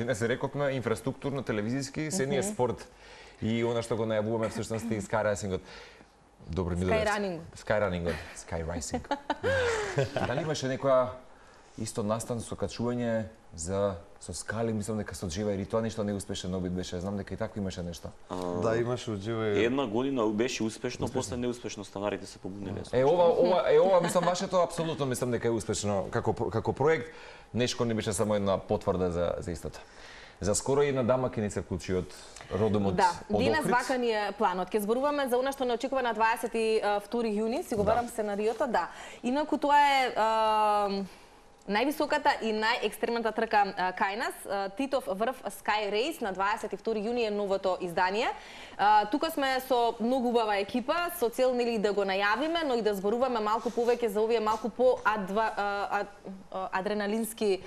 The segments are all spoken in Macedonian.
денес рековме инфраструктурно телевизиски, се не е спорт. И она што го најавуваме всушност и скайрейсингот. Добро ми дојде. Скайранингот. Скайрейсинг. Дали имаше некоја исто настан со качување со скали, мислам дека со Джива и тоа нешто не успешен обид беше. Знам дека и такво имаше нешто. Да, имаше од Джива и една година беше успешно, после неуспешно станарите се побуниле. Ова мислам вашето апсолутно мислам дека е успешно како проект. Нешко не беше само една потврда за истото. За скоро и на дама ќе ни се вклучи од родом од Охрид. Да, денес вака ни е планот. Ке зборуваме за она што не очекува на 22 јуни, си го барам сценариото, да. Инаку тоа е највисоката и најекстремната трка кај нас, Титов врв Sky Race на 22 јуни е новото издание. Тука сме со многу убава екипа, со цел нели да го најавиме, но и да зборуваме малку повеќе за овие малку по адреналински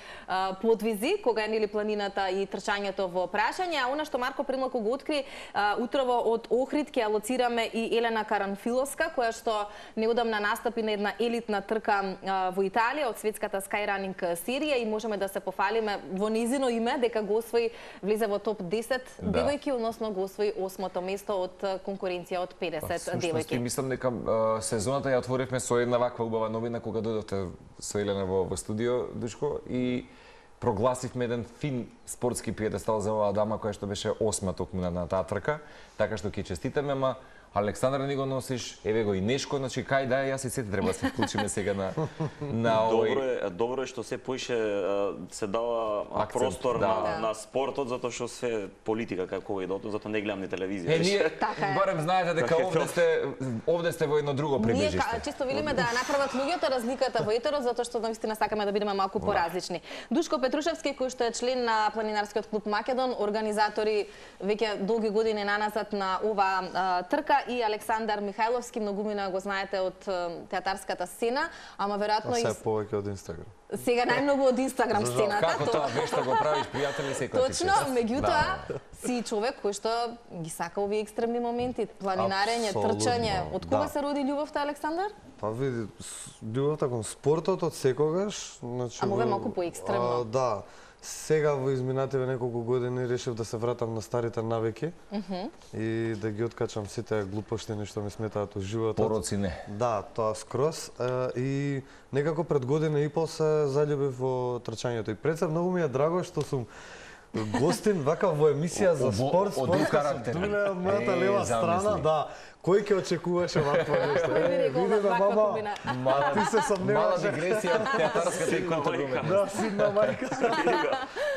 подвизи, кога е нели планината и трчањето во прашање. А она што Марко премалку го откри, утрово од Охрид ќе алоцираме и Елена Каранфиловска, која што неодамна настапи на една елитна трка во Италија од светската Sky Running серија и можеме да се пофалиме во низино име дека го освои, влезе во топ 10 девојки, односно го освои 8-то место од конкуренција од 50 девојки. Мислам дека сезоната ја отворивме со една ваква убава новина кога дојдовте со Елена во студио, Душко, и прогласивме еден фин спортски пиедестал за оваа дама која што беше 8-ма токму на таа трка, така што ќе честитаме, ама Александра не го носиш, еве го и Нешко, значи кај да јас и сите треба да се вклучиме сега на овој. Добро е што се поише се дава простор на спортот, затоа што се политика како и затоа не гледам ни телевизија. Ние барем знаете дека овде сте во едно друго прибежиште. Ние често велиме да направат луѓето разликата во етерот, затоа што навистина сакаме да бидеме малку поразлични. Душко Петрушевски, кој што е член на планинарскиот клуб Македон, организатори веќе долги години наназад на оваа трка, и Александар Михајловски, многумина го знаете од театарската сцена, ама веројатно и повеќе од Инстаграм. Сега најмногу од Инстаграм сцената. Како тоа вешто го правиш, пријатели, секој ти чест. Точно, меѓутоа си човек кој што ги сака овие екстремни моменти, планинарење, трчање. Од кога се роди љубовта, Александар? Па види, љубовта кон спортот од секогаш, значи ама ове малку поекстремно. Да. Сега во изминативе неколку години решив да се вратам на старите навики и да ги откачам сите глупоштини што ми сметаат во животот. Пороци не. Да, тоа скроз. И некако пред година и пол се заљубив во трчањето. И пред се многу ми е драго што сум гостин вака во емисија за спорт, дуне од мојата лева страна, да. Кој ќе очекуваше вакво нешто? Види мама, ти се сомневаш. Мала дигресија од театарската и културна. Да, сидна мајка.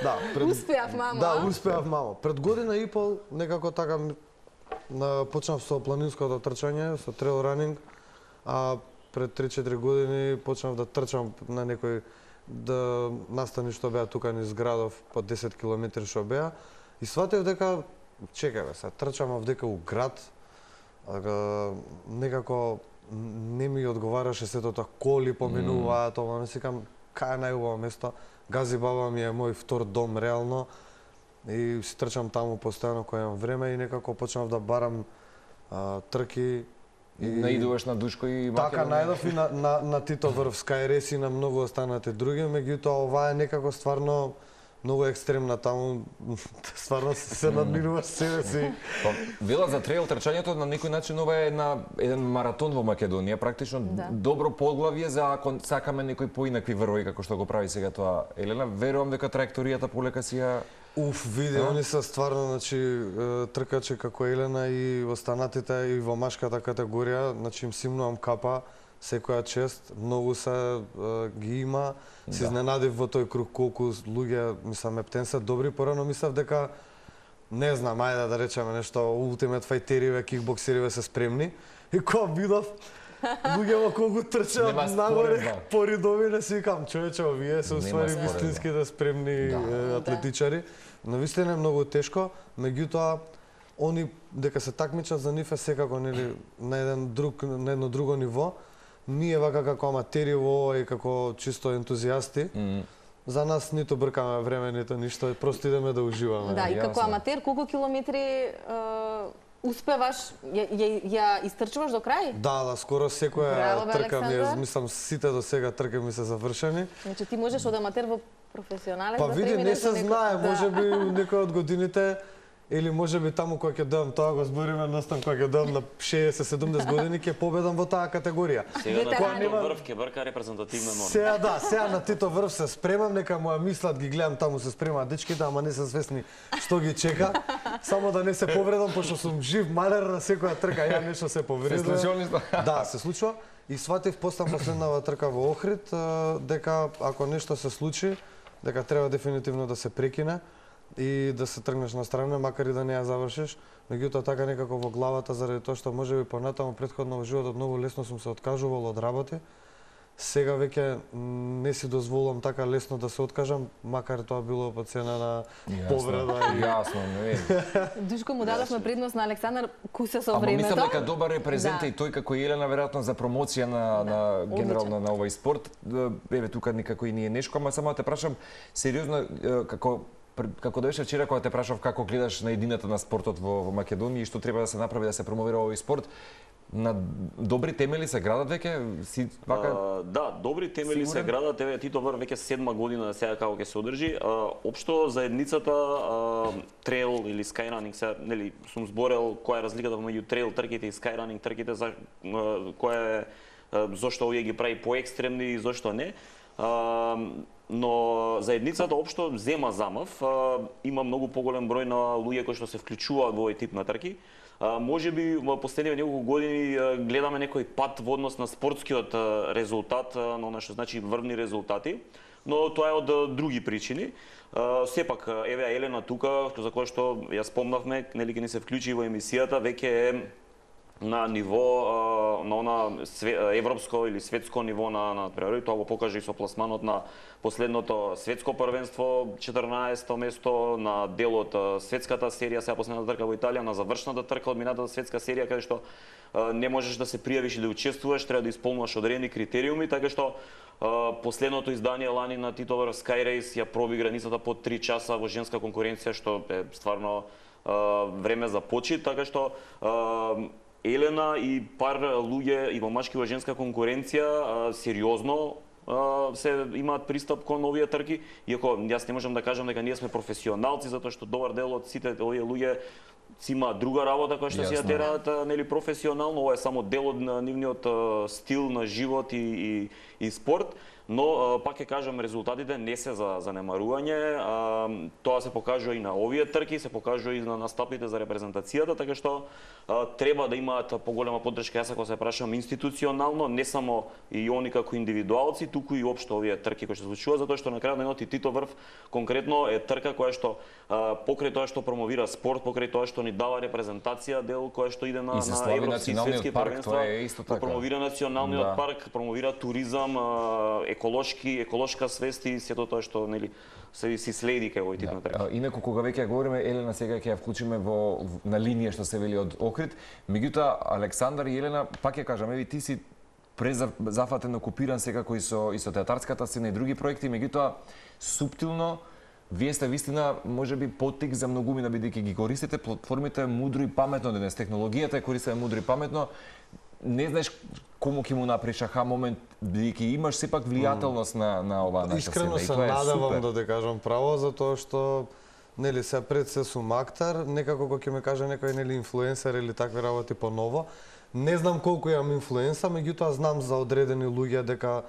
Да, успеав, мама. Да, успеав, мама. Пред година и пол некако така почнав со планинското трчање, со трейл ранинг, а пред 3-4 години почнав да трчам на некој да настани што беа тука низ градов по 10 километри што беа и сватев дека чекај бе, се трчам овдека у град, некако не ми одговараше сето тоа, коли поминуваат, ова не сикам кај е најубаво место. Гази баба ми е мој втор дом реално и си трчам таму постојано кога имам време и некако почнав да барам трки. Наидуваш на Душко и Македонија? Така, најдов и на Тито врв Sky Race и на многу останати други, меѓутоа ова е некако стварно многу екстремна таму, стварно се надминуваш себе си. Вела за трейл трчањето на некој начин ова е еден маратон во Македонија, практично добро поглавје за ако сакаме некои поинакви врвови како што го прави сега тоа Елена. Верувам дека траекторијата полека си ја види, они се стварно, значи, тркачи како Елена и останатите и во машката категорија, значи им симнувам капа, секоја чест, многу се ги има, се изненадив во тој круг колку луѓе, мислам, ептен се добри, порано мислев дека, не знам, ајде да речеме нешто, ултимет фајтериве, кикбоксериве се спремни, и кога видов, луѓе во колку трчаат нагоре по ридовине, си викам, човече, овие се усвари вистинските спремни атлетичари. Но вистина е многу тешко, меѓутоа, они дека се такмичат за нив е секако на едно друго ниво. Ние вака како аматери во ова и како чисто ентузијасти, за нас ниту бркаме време, ниту ништо, просто идеме да уживаме. Да, и како аматер, колку километри успеваш, ја истрчуваш до крај? Да, скоро секоја трка ми е, мислам, сите до сега трка ми се завршени. Значи ти можеш од аматер во професионален Па да види, преминеш не се во некој- знае, да. можеби некој од годините или можеби таму кога ќе дојам, тоа го збориме настан кога ќе дојам на 60-70 години ќе победам во таа категорија. Сега на Ветерани. Тито Врв ќе брка репрезентативна норма. Сега на Тито Врв се спремам, нека моја мислат ги гледам таму се спремаат дечките, ама не се свесни што ги чека. Само да не се повредам, пошто сум жив малер на секоја трка, ја нешто се повредам. Се случува нешто? Да, се случува. И сватив после последнава трка во Охрид дека ако нешто се случи, дека треба дефинитивно да се прекине и да се тргнеш на страна, макар и да не ја завршиш. Меѓутоа така некако во главата заради тоа што можеби понатаму претходно во животот многу лесно сум се откажувал од работи. Сега веќе не си дозволувам така лесно да се откажам, макар тоа било по цена на повреда и Јасно, не видим. Душко му дадовме предност на Александар куса со Ама времето. мислам дека добар репрезент Да. и тој како и Елена веројатно за промоција на генерално на овој спорт. Еве тука никако и ние нешко, ама само те прашам сериозно како беше вчера кога те прашав како гледаш на едината на спортот во Македонија и што треба да се направи да се промовира овој спорт. На добри темели се градат веќе? Си вака Да, добри темели се градат. Еве Тито Врв веќе 7 година сега како ќе се одржи. Општо заедницата трейл или скайранинг, сега нели сум зборел која е разликата меѓу трейл трките и скайранинг трките, за која е зошто овие ги прави поекстремни и зошто не. Но заедницата општо зема замав, има многу поголем број на луѓе кои што се вклучуваат во овој тип на трки. Можеби во последниве неколку години гледаме некој пат во однос на спортскиот резултат, на она што значи врвни резултати, но тоа е од други причини. Сепак, еве Елена тука, за која што ја спомнавме, нели ќе ни се вклучи во емисијата, веќе е на ниво на она европско или светско ниво на надпревари. Тоа го покажа и со пласманот на последното светско првенство, 14-то место, на дел од светската серија, сега последната трка во Италија, на завршната трка од минатата светска серија, каде што не можеш да се пријавиш и да учествуваш, треба да исполнуваш одредени критериуми, така што последното издание лани на Тито Врв Sky Race ја проби границата под 3 часа во женска конкуренција, што е стварно време за почит, така што Елена и пар луѓе и во машки во женска конкуренција сериозно се имаат пристап кон овие трки, иако јас не можам да кажам дека ние сме професионалци, затоа што добар дел од сите овие луѓе си има друга работа која што си ја тераат нели професионално, ова е само дел од нивниот стил на живот и спорт. Но пак ќе кажам, резултатите не се за занемарување. Тоа се покажува и на овие трки, се покажува и на настапите за репрезентацијата, така што треба да имаат поголема поддршка. Јас ако се прашам институционално, не само и они како индивидуалци, туку и општо овие трки кои се случуваат, затоа што на крајот на денот и Тито Врв конкретно е трка која што покрај тоа што промовира спорт, покрај тоа што ни дава репрезентација, дел која што иде на европски и светски првенства, промовира националниот парк, промовира туризам, еколошка свест и сето тоа што нели се си следи кај овој тип на трка. Инаку кога веќе говориме, Елена сега ќе ја вклучиме на линија што се вели од Охрид. Меѓутоа Александар и Елена, пак ја кажам, еви ти си презафатен, окупиран секако и со театарската сцена и други проекти, меѓутоа суптилно вие сте вистина можеби поттик за многумина, бидејќи ги користите платформите мудро и паметно денес, технологијата е користена мудро и паметно. Не знаеш кому ќе му наприш аха момент, бидејќи имаш сепак влијателност на оваа наша Искрено се надевам да те кажам право, затоа што нели се пред се сум актер, некако кога ќе ме каже некој нели инфлуенсер или такви работи поново. Не знам колку имам инфлуенса, меѓутоа знам за одредени луѓе дека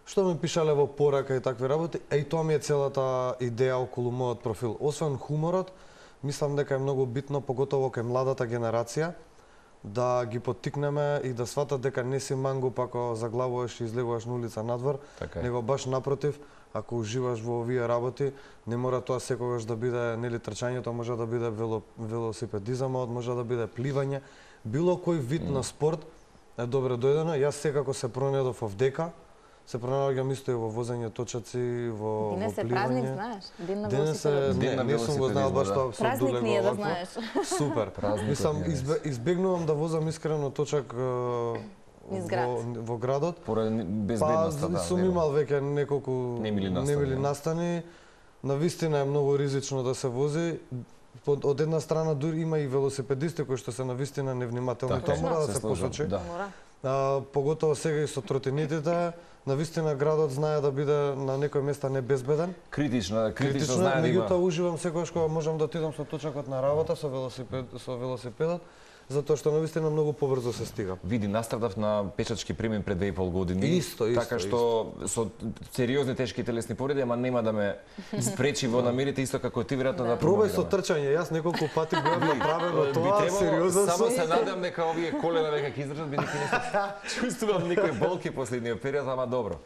што ми пишале во порака и такви работи, и тоа ми е целата идеја околу мојот профил. Освен хуморот, мислам дека е многу битно, поготово кај младата генерација, да ги поттикнеме и да сватат дека не си мангуп ако заглавуваш и излегуваш на улица надвор, него баш напротив, ако уживаш во овие работи, не мора тоа секогаш да биде, нели трчањето може да биде велосипедизамот, може да биде пливање, било кој вид на спорт е добре дојдено. Јас секако се пронајдов овдека, се пронаоѓам исто и во возење точаци, во пливање. Денес е празник, знаеш? Ден на Денес е, не сум го знал баш тоа со празник ни е да овакво. знаеш. Супер. Мислам, избегнувам да возам искрено точак во градот. Поради безбедноста, да. Сум имал веќе неколку немили настани. Навистина е многу ризично да се вози. Од една страна дури има и велосипедисти кои што се навистина невнимателни, тоа мора да се посочи. Поготово сега и со тротинетите, навистина градот знае да биде на некои места небезбеден. Критично знае да има. Меѓутоа уживам секогаш кога можам да отидам со точакот на работа со велосипедот, затоа што навистина многу побрзо се стига. Види, настрадав на пешачки премин пред 2,5 години. Исто. Така што со сериозни тешки телесни повреди, ама нема да ме спречи во намерите исто како ти веројатно да Пробај со трчање, јас неколку пати бев направен во тоа, сериозно само се надам дека овие колена веќе ќе издржат, бидејќи не чувствувам никој болки последниот период, ама добро.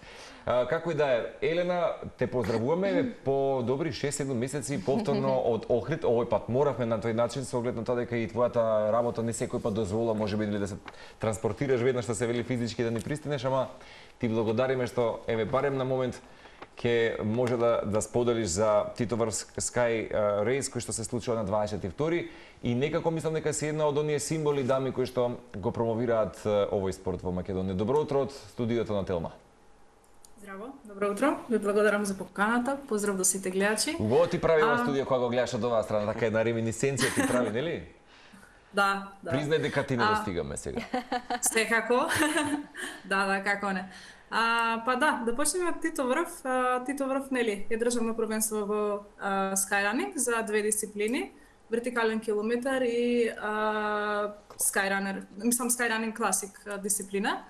Како и да е, Елена, те поздравуваме по добри 6-7 месеци повторно од Охрид. Овој пат моравме на тој начин со оглед на тоа дека и твојата работа не секој пат дозвола, можеби да се транспортираш веднаш што се вели физички да ни пристигнеш, ама ти благодариме што еве барем на момент ќе може да споделиш за Титоврф Sky Race кој што се случува на 22 и некако мислам дека си една од оние символи дами кои што го промовираат овој спорт во Македонија. Добро утро од студиото на Телма. Здраво, добро утро. Ви благодарам за поканата. Поздрав до сите гледачи. Убаво ти прави ова студио кога го гледаш од оваа страна, така една реминисценција ти прави, нели? Да. Признај дека ти не достигаме сега. Секако. Да, како не. Па да почнеме од Титоврф. Титоврф, нели, е државно првенство во скайранинг за две дисциплини, вертикален километар и скайранинг класик дисциплина.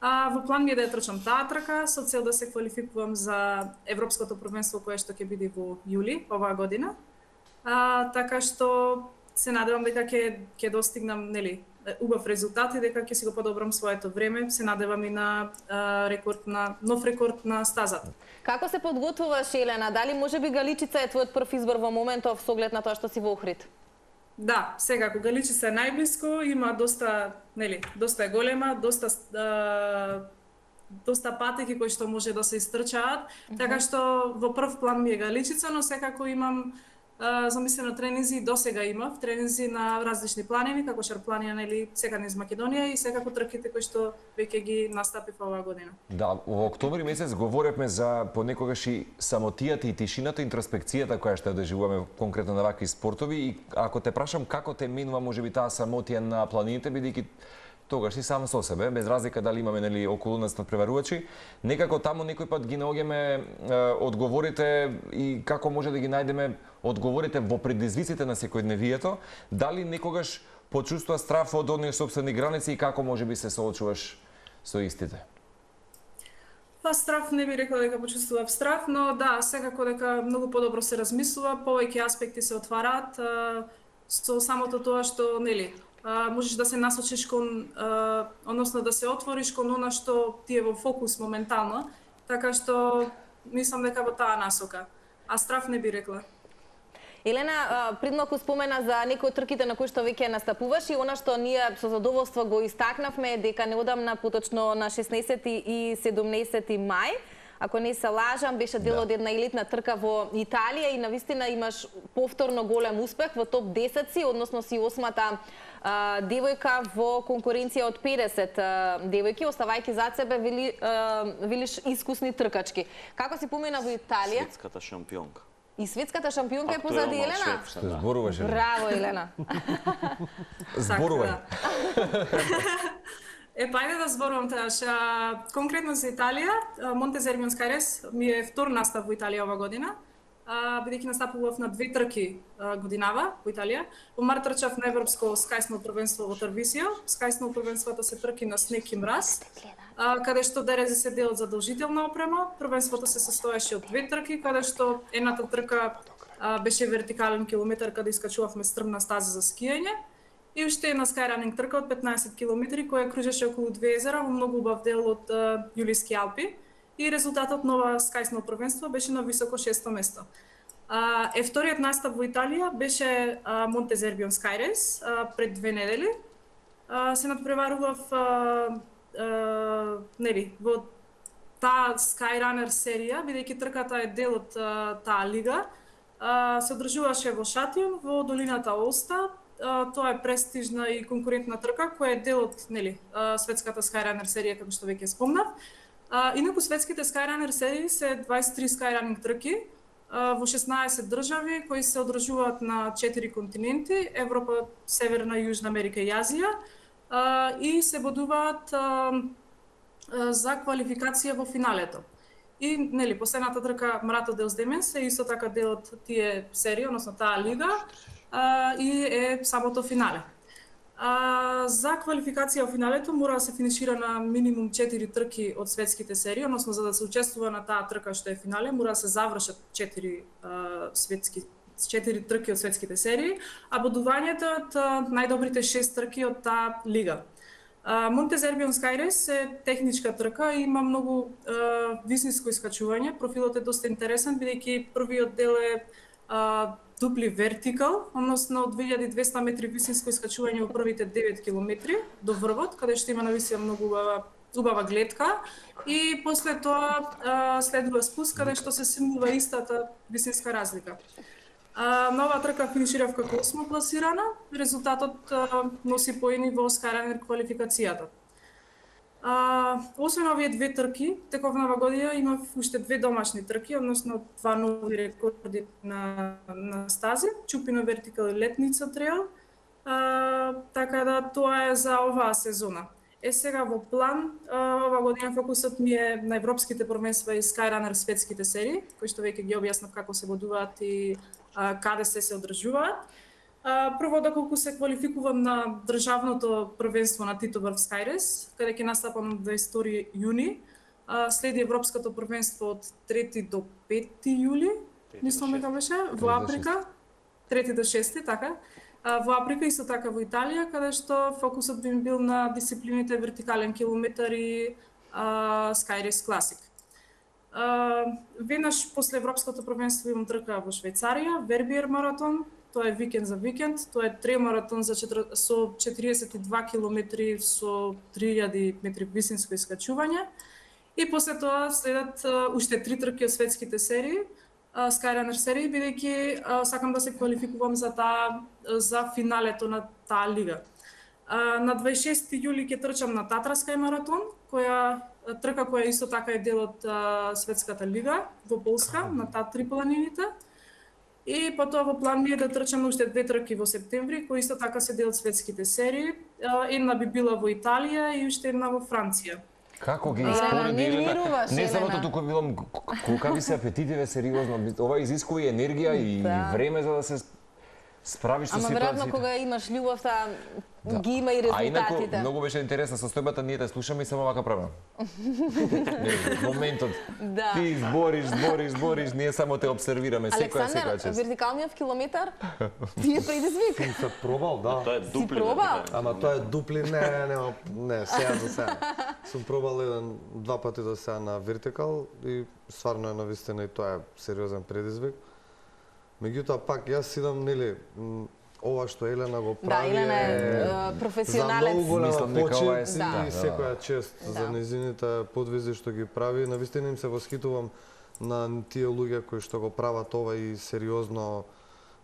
Во план ми е да ја трчам таа трка со цел да се квалификувам за Европското првенство кое што ќе биде во јули оваа година. Така што се надевам дека ќе достигнам, нели, убав резултат и дека ќе си го подобрам своето време. Се надевам и на нов рекорд на стазата. Како се подготвуваш, Елена? Дали можеби Галичица е твојот прв избор во моментов со оглед на тоа што си во Охрид? Да, сега кога Галичица е најблиско, има доста е голема, доста патеки кои што може да се истрчаат, така што во прв план ми е Галичица, но секако имам замислено тренинзи, досега имав тренинзи на различни планини, како шарпланија, нели, сега низ Македонија и секако трките кои што веќе ги настапив оваа година. Да, во октомври месец говоревме за понекогаш и самотијата и тишината, интроспекцијата која што ја доживуваме конкретно на вакви спортови и ако те прашам како те минува можеби таа самотија на планините, бидејќи тогаш си сам со себе, без разлика дали имаме нели околу нас надпреварувачи, некако таму некој пат ги наоѓаме одговорите и како може да ги најдеме одговорите во предизвиците на секојдневието, дали некогаш почувствува страф од оние сопствени граници и како можеби се соочуваш со истите? Па страф не би рекла дека почувствував страф, но да, секако дека многу подобро се размислува, повеќе аспекти се отвараат со самото тоа што, нели, можеш да се насочиш кон, односно да се отвориш кон она што ти е во фокус моментално, така што мислам дека во таа насока. А страф не би рекла. Елена, пред малку спомена за некои од трките на кои што веќе настапуваш и она што ние со задоволство го истакнавме дека неодамна, поточно на 16 и 17 мај, ако не се лажам, беше дел од една елитна трка во Италија и навистина имаш повторно голем успех во топ 10 си, односно си 8-та девојка во конкуренција од 50 девојки, оставајќи зад себе велиш искусни тркачки. Како си помина во Италија? Светската шампионка. И светската шампионка е позади Елена? Зборуваш, Елена. Браво, Елена. Зборувај. Па ајде да зборувам теаш. Конкретно за Италија, Монтезербион Sky Race ми е втор настап во Италија ова година. Бидејќи настапував на 2 трки годинава во Италија. Во март трчав на Европско скајсно првенство во Тарвисио. Скајсно првенството се трки на снег и мраз, каде што ДРЗ се делат задолжителна опрема. Првенството се состоеше од 2 трки, каде што едната трка беше вертикален километар каде искачувавме стрмна стаза за скијање. И уште една скайранинг трка од 15 километри која кружеше околу 2 езера во многу убав дел од Јулиски Алпи. И резултатот на ова скајсно првенство беше на високо 6-то место. Вториот настап во Италија беше Монтезербион Sky Race пред 2 недели. Се надпреварував нели во таа Skyrunner серија, бидејќи трката е дел од таа лига. Се одржуваше во Шатион, во долината Олста. Тоа е престижна и конкурентна трка која е дел од, нели, светската Skyrunner серија како што веќе спомнав. Инаку светските Skyrunner серии се 23 Skyrunning трки во 16 држави кои се одржуваат на 4 континенти: Европа, Северна и Јужна Америка и Азија. и се бодуваат за квалификација во финалето. И нели последната трка Мрато Делс Деменс е исто така дел од тие серии, односно таа лига, и е самото финале. За квалификација во финалето мора да се финишира на минимум 4 трки од светските серии, односно за да се учествува на таа трка што е финале, мора да се завршат 4 трки од светските серии, а бодувањето од најдобрите 6 трки од таа лига. Монтезербион Скайрес е техничка трка и има многу висинско искачување. Профилот е доста интересен, бидејќи првиот дел е дупли вертикал, односно 2200 метри висинско искачување во првите 9 километри до врвот, каде што има нависина многу убава гледка, и после тоа следува спуск каде што се симулира истата висинска разлика. На оваа трка финиширав како 8 пласирана, резултатот носи поени во Skyrunner квалификацијата. Освен овие две трки, теков на оваа година имав уште две домашни трки, односно два нови рекорди на стази, Чупино Вертикал и Летница Трейл, така да тоа е за оваа сезона. Сега во план, оваа година фокусот ми е на европските првенства и Skyrunner светските серии, кои што веќе ги објаснав како се бодуваат и каде се одржуваат. Прво доколку се квалификувам на државното првенство на Титовар Скайрес, каде ќе настапам 22 јуни. Следи европското првенство од 3 до 5 јули, мислам дека беше, во Априка, 3 до 6, така. Во Априка исто така во Италија, каде што фокусот би бил на дисциплините вертикален километар и Skyrunner Classic. Веднаш после европското првенство имам трка во Швајцарија, Вербиер маратон, тоа е викенд за викенд, тоа е трейл маратон со 42 километри со 3000 метри висинско искачување. И после тоа следат уште 3 трки од светските серии, Skyrunner серии, бидејќи сакам да се квалификувам за финалето на таа лига. На 26 јули ќе трчам на Татарскај маратон, трка која исто така е дел од светската лига во Полска, на Татри планините. И потоа во план ми е да трчам уште две трки во септември, кои исто така се дел од светските серии. Една би била во Италија и уште една во Франција. Како ги испореди Елена? Не самото туку билам колка ви се апетитиве сериозно. Ова изискува и енергија и време за да се справиш со ситуацијата. Ама веројатно кога имаш љубовта, ги има и резултатите. А инаку многу беше интересна состојбата, ние те слушаме и само вака правиме. Моментот. Ти збориш, ние само те обсервираме секоја чест. Вертикалниот километар ти е предизвик. Се пробал, да. Тоа е дупли. Ама тоа е дупли, не, сега за сега. Сум пробал два пати до сега на вертикал и стварно е навистина и тоа е сериозен предизвик. Меѓутоа пак јас идам, нели, ова што Елена го прави Елена е професионалец. За многу голема почит и секоја чест за незините подвизи што ги прави. Навистина им се восхитувам на тие луѓе кои што го прават ова и сериозно,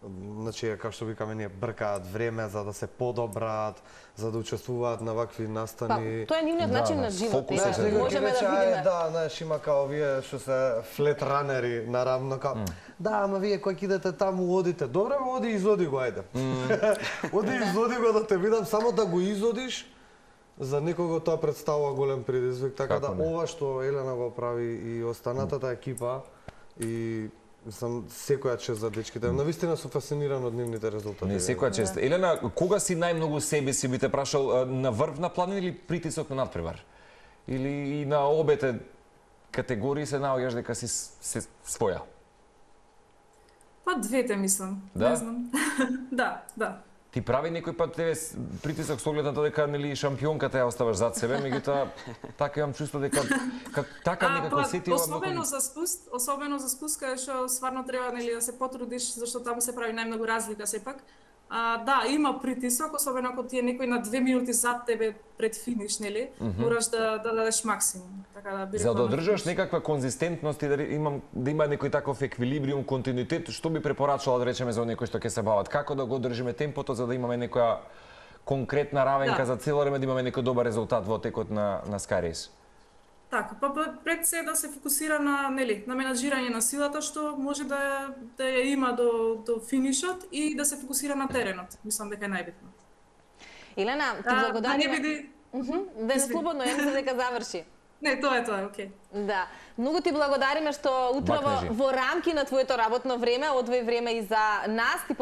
значи, како што викаме ние, бркаат време за да се подобрат, за да учествуваат на вакви настани. Тоа е нивниот начин на живот. Можеме да видиме. Да, знаеш, има као вие што се флет ранери, наравно као. Да, ама вие кој кидете таму одите. Добре, оди изоди го, ајде. Оди изоди го да те видам, само да го изодиш. За некого тоа представува голем предизвик, така да ова што Елена го прави и останатата екипа и сам секоја чест за дечките. Навистина сум фасциниран од нивните резултати. Не, секоја чест. Елена, кога си најмногу себе си би те прашал, на врв на планина или притисок на надпревар? Или и на обете категории се наоѓаш дека си своја? Па двете мислам. Да? Не знам. Да. Ти прави некој пат тебе притисок со оглед на тоа дека нели шампионката ја оставаш зад себе, меѓутоа така имам чувство дека така некако сети ова особено за спуст каде што стварно треба нели да се потрудиш, зашто таму се прави најмногу разлика сепак. Да, има притисок, особено ако ти е некој на 2 минути зад тебе пред финиш, нели? Мораш да дадеш максимум. Така да би за да одржаш некаква конзистентност и да има некој таков еквилибриум, континуитет, што би препорачала да речеме за некој што ќе се бават? Како да го одржиме темпото за да имаме некоја конкретна равенка за цело време, да имаме некој добар резултат во текот на Skyrunner? Така, па пред се да се фокусира на менаџирање на силата што може да ја има до финишот и да се фокусира на теренот. Мислам дека е најбитно. Елена, ти Да не благодариме. биде... Да не слободно, ја мислам дека заврши. Не, тоа е, окей. Да. Многу ти благодариме што утрово Бакнежи. во рамки на твоето работно време, одвои време и за нас. Ти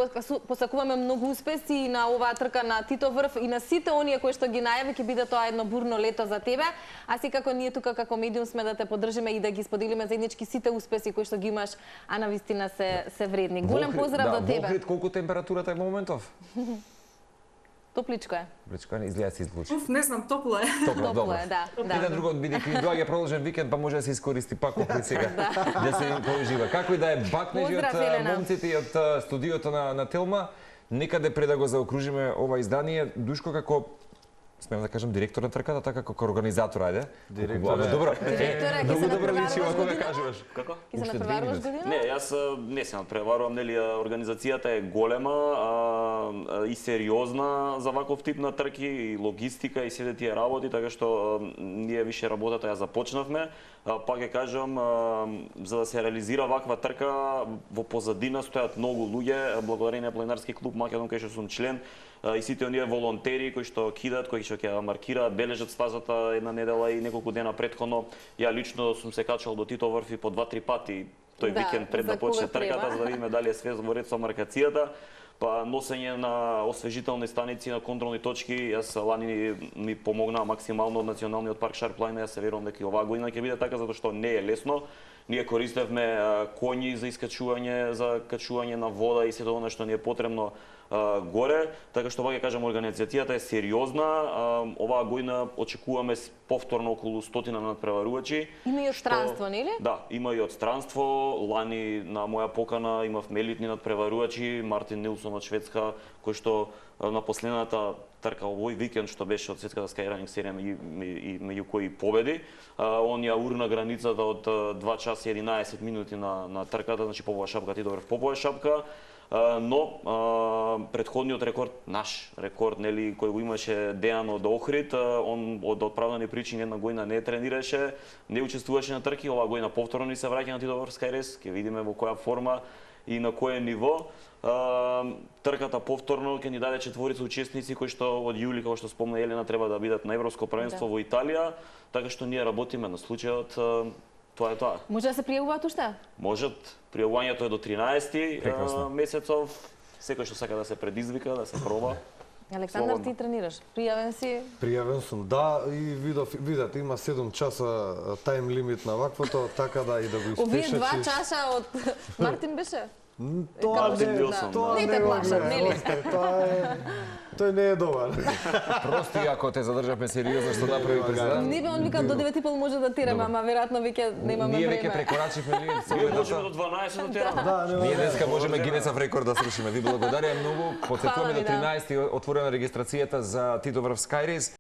посакуваме многу успеси и на оваа трка на Тито врв и на сите оние кои што ги најави, ќе биде тоа едно бурно лето за тебе. А секако ние тука како медиум сме да те поддржиме и да ги споделиме заеднички сите успеси кои што ги имаш, а на вистина се вредни. Голем поздрав до тебе. Во Охрид колку температурата е во моментов? Топличко е. Топличко, изгледа се излучи. Уф, не знам, топло е. Топло, Топло добро. е, да. Еден друго, бидејќи ни доаѓа продолжен викенд, па може да се искористи пак Охрид сега, да се им поужива. Како и да е, бакнежи од Поздрав, Елена. момците и од студиото на Телма, некаде пред да го заокружиме ова издание, Душко како смеам да кажам директор на трката, така како организатор, ајде. Директор е. Добро. Директор е, ќе Многу се добро личи надпреваруваш ако ме година? кажуваш. Како? Ќе се Уште надпреваруваш 2 година? Не, јас не се надпреварувам, нели, организацијата е голема и сериозна за ваков тип на трки, и логистика и сите тие работи, така што ние више работата ја започнавме. Пак ќе кажам, за да се реализира ваква трка, во позадина стојат многу луѓе, благодарение на Планинарски клуб Македон, кај што сум член, и сите оние волонтери кои што кидат, кои што ќе маркираат, бележат стазата една недела и неколку дена претходно. Ја лично сум се качал до Тито врв и по 2-3 пати тој Да, викенд пред за да почне кога трката, треба. за да видиме дали е све во ред со маркацијата. Па носење на освежителни станици на контролни точки, јас лани ми помогна максимално од Националниот парк Шарплајна, јас се верувам дека и оваа година ќе биде така, затоа што не е лесно. Ние користевме коњи за искачување, за качување на вода и сето она што ни е потребно горе, така што ваќе кажам организацијата е сериозна. Оваа година очекуваме повторно околу 100 надпреварувачи. Има и од странство, нели? Да, има и од странство. Лани на моја покана имавме елитни надпреварувачи, Мартин Нилсон од Шведска, кој што на последната трка овој викенд што беше од светската скайранинг серија и меѓу кои победи, он ја урна границата од 2 часа и 11 минути на трката, значи Попова шапка, Тито врв Попова шапка. Но претходниот рекорд, наш рекорд, нели, кој го имаше Дејан од Охрид, он од оправдани причини една година не тренираше, не учествуваше на трки, оваа година повторно ни се враќа на Тито врв Скайрес, ќе видиме во која форма и на кое ниво. Трката повторно ќе ни даде четворица учесници кои што од јули, како што спомна Елена, треба да бидат на европско првенство во Италија, така што ние работиме на случајот. Тоа е тоа. Може да се пријавуваат уште? Можат. Пријавувањето е до 13 Прекрасно. месецов. Секој што сака да се предизвика, да се проба. Александар, Слободно. ти тренираш. Пријавен си? Пријавен сум, да, и видете, има 7 часа тајм лимит на ваквото, така да и да го Овие испишеш. 2 часа од Мартин беше? Тоа Мартин не, Нилсон, тоа да. Не те го плашат, гледам, нели? остай, тој не е добар. Прости ако те задржавме сериозно што направи президент. Не бе, он вика до 9:30 може да тираме, ама веројатно веќе немаме Ние време. веќе прекорачивме Ние целиот можеме до 12 да тераме. Да, нема Ние врeme. денеска можеме Гинесов рекорд да срушиме. Ви благодарам многу. Потсетуваме Фала до ви, да. 13 отворена регистрацијата за Тито врв Скайрейс.